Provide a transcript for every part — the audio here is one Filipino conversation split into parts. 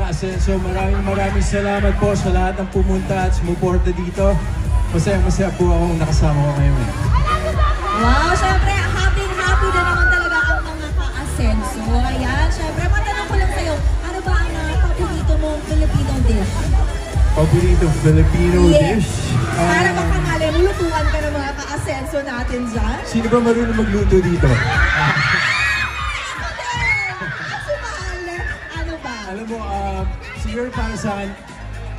ka-Asenso. Maraming salamat po sa lahat ng pumunta at sumuporta dito. Masaya po akong nakasama ko ngayon. Wow, syempre, happy na naman talaga ang mga ka-Asenso. Ayan, syempre, matanong ko lang sa'yo, ano ba ang paborito mong Filipino dish? Paborito Filipino dish? Para baka mali, lutuan ka ng mga ka-Asenso natin dyan. Sino ba marunong magluto dito? Ano ba? Alam mo, siguro para sa akin,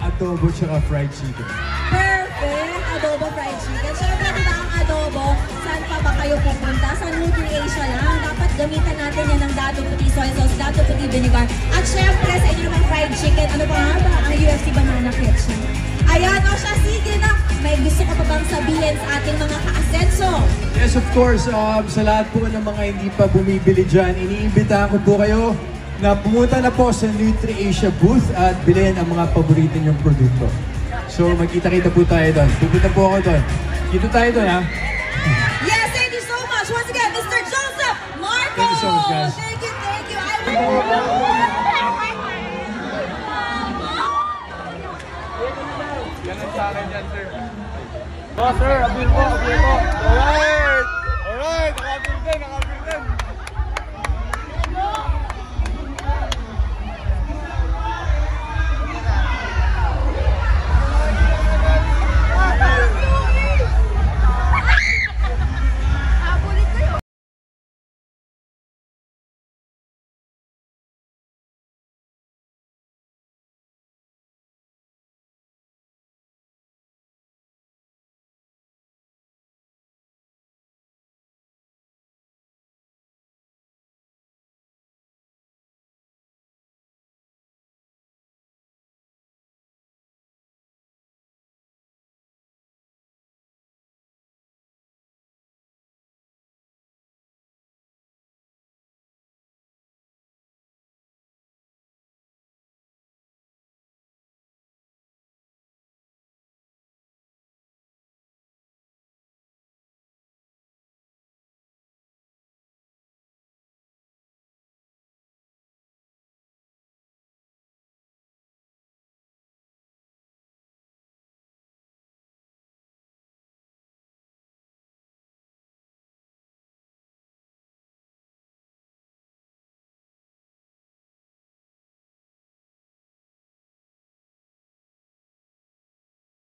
adobo tsaka fried chicken. Perfect! Adobo fried chicken. Siyempre, diba ang adobo, saan pa ba kayo pupunta? Sa Nutri-Asia lang. Dapat gamitan natin yan ng Dado Puti Soy Sauce, Dado Puti Vinegar. At siyempre, sa inyo naman fried chicken, ano ba nga ba? Ang UFC Banana Kitchen. Ayan, o siya, sige na. May gusto ka pa bang sabihin sa ating mga ka-Asenso? Yes, of course. Sa lahat po ng mga hindi pa bumibili dyan, iniimbitahan ko po kayo na pumunta na po sa Nutri-Asia booth at bilhin ang mga paborito niyong produkto. So, magkita-kita po tayo doon. Pupunta po ako doon. Dito tayo doon, ha? Yes, thank you so much. Once again, Mr. Joseph Marco! Thank you so much, guys. Thank you. Yan ang sa akin yan, sir. Oh, sir, abil po. Alright! Alright! Nakapil din, nakapil.